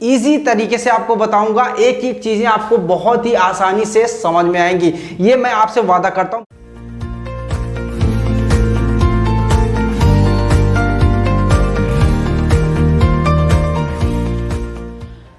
Easy तरीके से आपको बताऊंगा, एक एक चीजें आपको बहुत ही आसानी से समझ में आएंगी, ये मैं आपसे वादा करता हूं।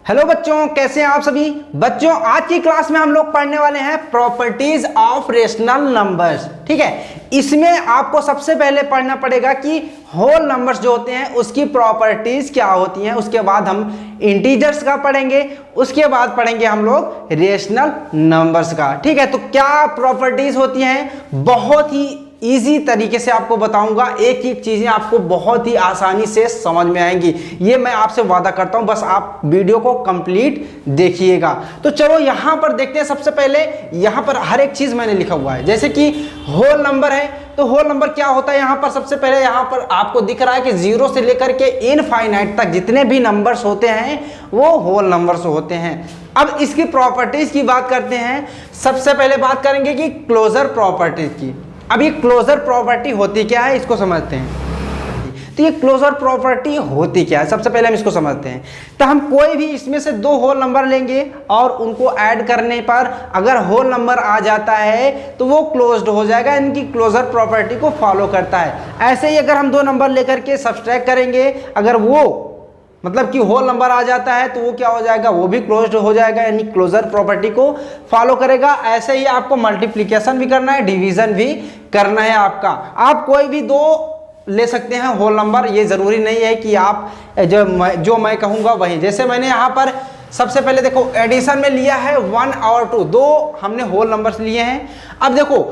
हेलो बच्चों, कैसे हैं आप सभी बच्चों। आज की क्लास में हम लोग पढ़ने वाले हैं प्रॉपर्टीज ऑफ रेशनल नंबर्स। ठीक है, इसमें आपको सबसे पहले पढ़ना पड़ेगा कि होल नंबर्स जो होते हैं उसकी प्रॉपर्टीज क्या होती हैं। उसके बाद हम इंटीजर्स का पढ़ेंगे, उसके बाद पढ़ेंगे हम लोग रेशनल नंबर्स का। ठीक है, तो क्या प्रॉपर्टीज होती हैं, बहुत ही इजी तरीके से आपको बताऊंगा, एक एक चीजें आपको बहुत ही आसानी से समझ में आएंगी, ये मैं आपसे वादा करता हूं। बस आप वीडियो को कंप्लीट देखिएगा। तो चलो यहां पर देखते हैं। सबसे पहले यहां पर हर एक चीज मैंने लिखा हुआ है, जैसे कि होल नंबर है, तो होल नंबर क्या होता है। यहां पर सबसे पहले यहां पर आपको दिख रहा है कि 0 से लेकर के इनफाइनाइट तक जितने भी नंबर्स होते हैं वो होल नंबर्स होते हैं। अब इसकी प्रॉपर्टीज की बात करते हैं। सबसे पहले बात करेंगे कि क्लोजर प्रॉपर्टीज की। अब ये क्लोजर प्रॉपर्टी होती क्या है, इसको समझते हैं। तो ये क्लोजर प्रॉपर्टी होती क्या है, सबसे पहले हम इसको समझते हैं। तो हम कोई भी इसमें से दो होल नंबर लेंगे और उनको ऐड करने पर अगर होल नंबर आ जाता है तो वो क्लोज्ड हो जाएगा, इनकी क्लोजर प्रॉपर्टी को फॉलो करता है। ऐसे ही अगर हम दो नंबर लेकर के सब्सट्रैक्ट करेंगे, अगर वो मतलब कि होल नंबर आ जाता है तो वो क्या हो जाएगा, वो भी क्लोज्ड हो जाएगा, यानी क्लोजर प्रॉपर्टी को फॉलो करेगा। ऐसे ही आपको मल्टीप्लिकेशन भी करना है, डिवीजन भी करना है आपका। आप कोई भी दो ले सकते हैं होल नंबर, ये जरूरी नहीं है कि आप जो मैं कहूँगा वही। जैसे मैंने यहाँ पर सबसे पहले देखो एडिशन में लिया है 1 और 2, दो हमने होल नंबर्स लिए हैं। अब देखो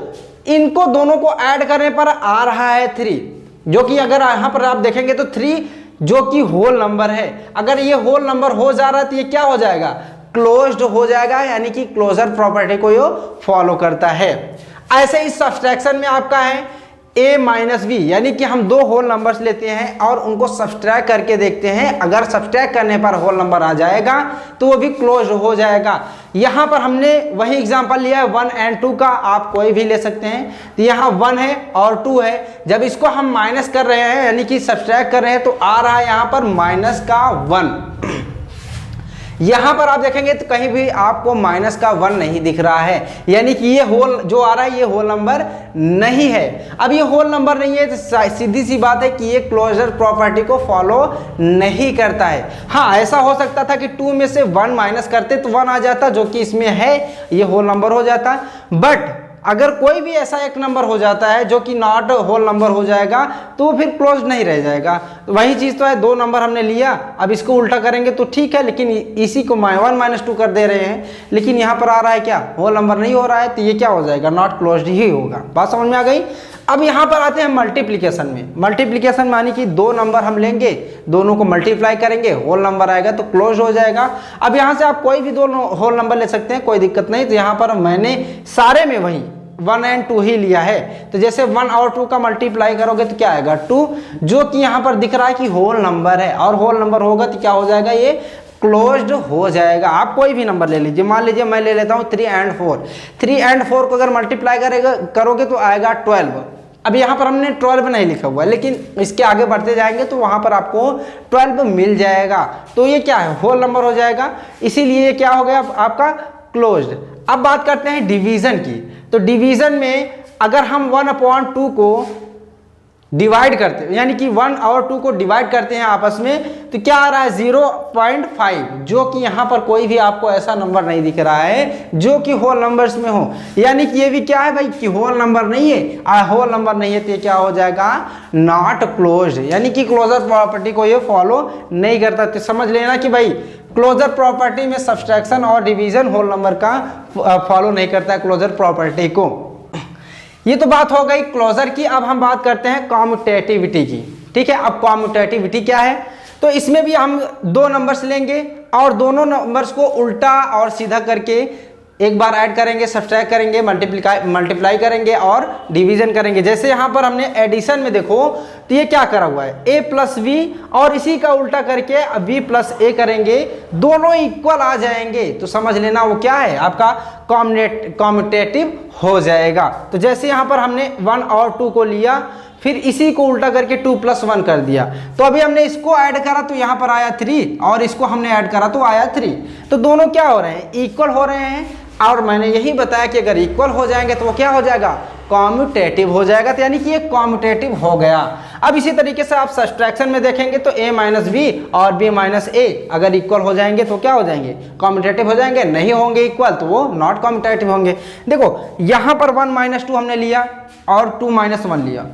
इनको दोनों को ऐड करने पर आ रहा है 3, जो कि अगर यहाँ पर आप देखेंगे तो 3 जो कि होल नंबर है, अगर ये होल नंबर हो जा रहा है तो ये क्या हो जाएगा, क्लोज्ड हो जाएगा, यानी कि क्लोजर प्रॉपर्टी को ये फॉलो करता है। ऐसे ही सब्सट्रैक्शन में आपका है a माइनस बी, यानी कि हम दो होल नंबर्स लेते हैं और उनको सब्सट्रैक्ट करके देखते हैं। अगर सब्सट्रैक्ट करने पर होल नंबर आ जाएगा तो वो भी क्लोज हो जाएगा। यहाँ पर हमने वही एग्जांपल लिया है 1 और 2 का, आप कोई भी ले सकते हैं। तो यहाँ 1 है और 2 है, जब इसको हम माइनस कर रहे हैं यानी कि सब्सट्रैक्ट कर रहे हैं तो आ रहा है यहाँ पर माइनस का 1। यहां पर आप देखेंगे तो कहीं भी आपको माइनस का 1 नहीं दिख रहा है, यानी कि ये होल जो आ रहा है ये होल नंबर नहीं है। अब ये होल नंबर नहीं है तो सीधी सी बात है कि ये क्लोजर प्रॉपर्टी को फॉलो नहीं करता है। हाँ, ऐसा हो सकता था कि 2 में से 1 माइनस करते तो 1 आ जाता, जो कि इसमें है, ये होल नंबर हो जाता। बट अगर कोई भी ऐसा एक नंबर हो जाता है जो कि नॉट होल नंबर हो जाएगा तो वो फिर क्लोज नहीं रह जाएगा। तो वही चीज़ तो है, दो नंबर हमने लिया, अब इसको उल्टा करेंगे तो ठीक है, लेकिन इसी को 1 माइनस 2 कर दे रहे हैं, लेकिन यहाँ पर आ रहा है क्या, होल नंबर नहीं हो रहा है, तो ये क्या हो जाएगा, नॉट क्लोज्ड ही होगा। बात समझ में आ गई। अब यहाँ पर आते हैं मल्टीप्लिकेशन में। मल्टीप्लिकेशन मानी कि दो नंबर हम लेंगे, दोनों को मल्टीप्लाई करेंगे, होल नंबर आएगा तो क्लोज हो जाएगा। अब यहाँ से आप कोई भी दो होल नंबर ले सकते हैं, कोई दिक्कत नहीं। तो यहाँ पर मैंने सारे में वही 1 और 2 ही लिया है। तो जैसे 1 और 2 का मल्टीप्लाई करोगे तो क्या आएगा 2, जो कि यहाँ पर दिख रहा है कि होल नंबर है, और होल नंबर होगा तो क्या हो जाएगा, ये क्लोज्ड हो जाएगा। आप कोई भी नंबर ले लीजिए, मान लीजिए मैं ले लेता हूँ 3 और 4। 3 और 4 को अगर मल्टीप्लाई करोगे तो आएगा 12। अब यहाँ पर हमने 12 नहीं लिखा हुआ है, लेकिन इसके आगे बढ़ते जाएंगे तो वहाँ पर आपको 12 मिल जाएगा। तो ये क्या है, होल नंबर हो जाएगा, इसीलिए ये क्या हो गया आपका क्लोज्ड। अब बात करते हैं डिवीजन की। तो डिवीजन में अगर हम 1/2 को डिवाइड करते हैं, यानी कि 1 और 2 को डिवाइड करते हैं आपस में, तो क्या आ रहा है 0.5, जो कि यहाँ पर कोई भी आपको ऐसा नंबर नहीं दिख रहा है जो कि होल नंबर्स में हो। यानी कि ये भी क्या है भाई कि होल नंबर नहीं है, होल नंबर नहीं है, तो ये क्या हो जाएगा, नॉट क्लोज्ड, यानी कि क्लोजर प्रॉपर्टी को ये फॉलो नहीं करता। तो समझ लेना कि भाई क्लोजर प्रॉपर्टी में सब्सट्रैक्शन और डिवीजन होल नंबर का फॉलो नहीं करता है क्लोजर प्रॉपर्टी को। ये तो बात हो गई क्लोजर की। अब हम बात करते हैं कॉम्यूटेटिविटी की। ठीक है, अब कॉम्यूटेटिविटी क्या है, तो इसमें भी हम दो नंबर्स लेंगे और दोनों नंबर्स को उल्टा और सीधा करके एक बार ऐड करेंगे, सब्सट्रैक्ट करेंगे, मल्टीप्लाई करेंगे और डिवीजन करेंगे। जैसे यहाँ पर हमने एडिशन में देखो तो ये क्या करा हुआ है, a प्लस बी, और इसी का उल्टा करके b प्लस ए करेंगे, दोनों इक्वल आ जाएंगे। तो समझ लेना वो क्या है, आपका कॉम्यूटेटिव हो जाएगा। तो जैसे यहाँ पर हमने 1 और 2 को लिया, फिर इसी को उल्टा करके 2 + 1 कर दिया। तो अभी हमने इसको ऐड करा तो यहाँ पर आया 3 और इसको हमने ऐड करा तो आया 3। तो दोनों क्या हो रहे हैं, इक्वल हो रहे हैं। और मैंने यही बताया कि अगर इक्वल हो जाएंगे तो वो क्या हो जाएगा, कॉम्यूटेटिव हो जाएगा। तो यानी कि ये कॉम्यूटेटिव हो गया। अब इसी तरीके से आप सब्ट्रैक्शन में देखेंगे तो a - b और b - a अगर इक्वल हो जाएंगे तो क्या हो जाएंगे, कॉम्यूटेटिव हो जाएंगे। नहीं होंगे इक्वल तो वो नॉट कॉम्यूटेटिव होंगे। देखो यहाँ पर 1 - 2 हमने लिया और 2 - 1 लिया।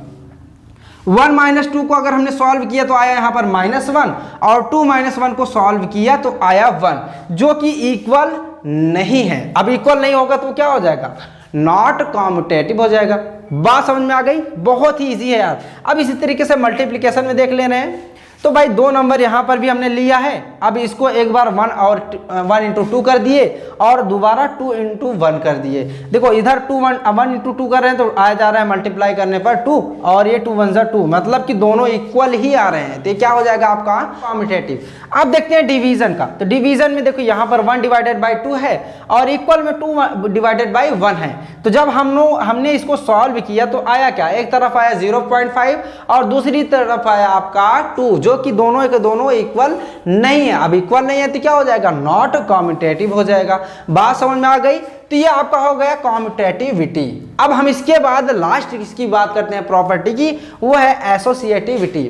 1 - 2 को अगर हमने सॉल्व किया तो आया यहाँ पर -1 और 2 - 1 को सॉल्व किया तो आया 1, जो कि इक्वल नहीं है। अब इक्वल नहीं होगा तो क्या हो जाएगा, नॉट कॉम्यूटेटिव हो जाएगा। बात समझ में आ गई, बहुत ही इजी है यार। अब इसी तरीके से मल्टीप्लिकेशन में देख ले रहे हैं तो भाई 2 नंबर यहाँ पर भी हमने लिया है। अब इसको एक बार 1 और 1 × 2 कर दिए और दोबारा 2 × 1 कर दिए। देखो इधर 1 × 2 कर रहे हैं तो आया जा रहा है मल्टीप्लाई करने पर 2 और ये 2 × 1 = 2, मतलब कि दोनों इक्वल ही आ रहे हैं। तो क्या हो जाएगा आपका कॉम्यूटेटिव। अब देखते हैं डिवीजन का। तो डिवीजन में देखो यहाँ पर 1/2 है और इक्वल में 2/1 है। तो जब हमने इसको सॉल्व किया तो आया क्या, एक तरफ आया 0.5 और दूसरी तरफ आया आपका 2, जो कि दोनों के दोनों इक्वल नहीं है। अब इक्वल नहीं है तो क्या हो जाएगा, नॉट कॉम्यूटेटिव हो जाएगा। बात समझ में आ गई। तो ये आपका हो गया कॉम्यूटेटिविटी। अब हम इसके बाद लास्ट इसकी बात करते हैं प्रॉपर्टी की, वो है एसोसिएटिविटी।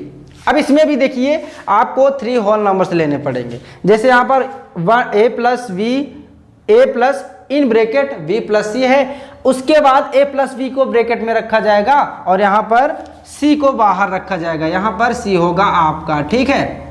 अब इसमें भी देखिए आपको 3 होल नंबर्स लेने पड़ेंगे। जैसे यहाँ पर a + v a+ in bracket v + c है, उसके बाद a + v को ब्रैकेट में रखा जाएगा और यहाँ पर c को बाहर रखा जाएगा। यहाँ पर c होगा आपका, ठीक है।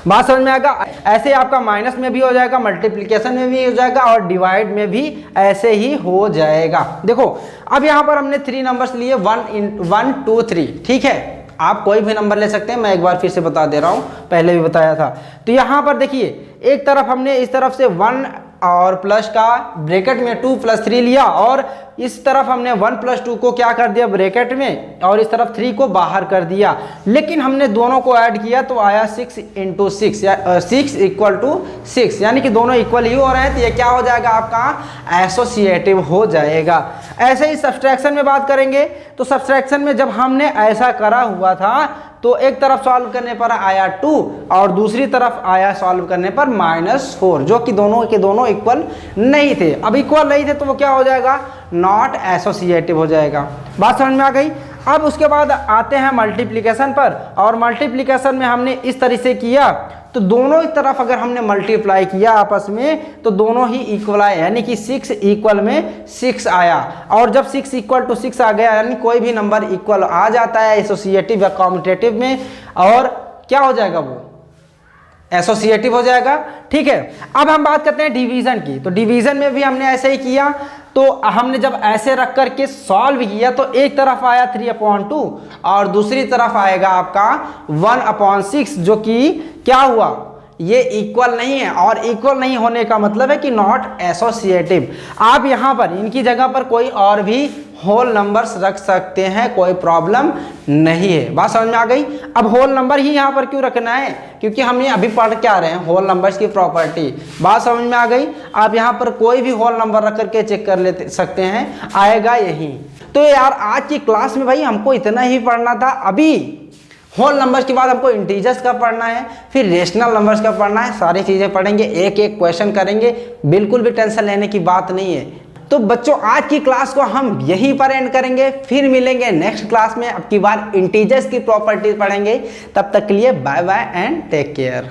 बात समझ में आएगा। ऐसे आपका माइनस में भी हो जाएगा, मल्टीप्लिकेशन में भी हो जाएगा और डिवाइड में भी ऐसे ही हो जाएगा। देखो अब यहाँ पर हमने 3 नंबर्स लिए 1 2 3, ठीक है। आप कोई भी नंबर ले सकते हैं, मैं एक बार फिर से बता दे रहा हूँ, पहले भी बताया था। तो यहाँ पर देखिए एक तरफ हमने इस तरफ से 1 और प्लस का ब्रैकेट में 2 + 3 लिया और इस तरफ हमने 1 + 2 को क्या कर दिया ब्रैकेट में और इस तरफ 3 को बाहर कर दिया। लेकिन हमने दोनों को ऐड किया तो आया 6 × 6 या 6 = 6, यानी कि दोनों इक्वल ही हो रहे हैं। तो ये क्या हो जाएगा आपका एसोसिएटिव हो जाएगा। ऐसे ही सब्ट्रैक्शन में बात करेंगे तो सब्ट्रैक्शन में जब हमने ऐसा करा हुआ था तो एक तरफ सॉल्व करने पर आया 2 और दूसरी तरफ आया सॉल्व करने पर -4, जो कि दोनों के दोनों इक्वल नहीं थे। अब इक्वल नहीं थे तो वो क्या हो जाएगा, नॉट एसोसिएटिव हो जाएगा। बात समझ में आ गई। अब उसके बाद आते हैं मल्टीप्लिकेशन पर, और मल्टीप्लिकेशन में हमने इस तरह से किया तो दोनों ही तरफ अगर हमने मल्टीप्लाई किया आपस में तो दोनों ही इक्वल आए, यानी कि 6 इक्वल में 6 आया। और जब 6 = 6 आ गया, यानी कोई भी नंबर इक्वल आ जाता है एसोसिएटिव या कॉम्यूटेटिव में, और क्या हो जाएगा, वो एसोसिएटिव हो जाएगा, ठीक है। अब हम बात करते हैं डिवीजन की। तो डिवीजन में भी हमने ऐसे ही किया। तो हमने जब ऐसे रख करके सॉल्व किया तो एक तरफ आया 3/2 और दूसरी तरफ आएगा आपका 1/6, जो कि क्या हुआ, ये इक्वल नहीं है। और इक्वल नहीं होने का मतलब है कि नॉट एसोसिएटिव। आप यहाँ पर इनकी जगह पर कोई और भी होल नंबर्स रख सकते हैं, कोई प्रॉब्लम नहीं है। बात समझ में आ गई। अब होल नंबर ही यहाँ पर क्यों रखना है, क्योंकि हम ये अभी पढ़ के आ रहे हैं होल नंबर्स की प्रॉपर्टी। बात समझ में आ गई। आप यहाँ पर कोई भी होल नंबर रख करके चेक कर सकते हैं, आएगा यही। तो यार आज की क्लास में भाई हमको इतना ही पढ़ना था। अभी होल नंबर्स के बाद हमको इंटीजर्स का पढ़ना है, फिर रेशनल नंबर्स का पढ़ना है। सारी चीज़ें पढ़ेंगे, एक एक क्वेश्चन करेंगे, बिल्कुल भी टेंशन लेने की बात नहीं है। तो बच्चों आज की क्लास को हम यहीं पर एंड करेंगे, फिर मिलेंगे नेक्स्ट क्लास में। अब की बार इंटीजर्स की प्रॉपर्टीज पढ़ेंगे। तब तक के लिए bye bye and take care.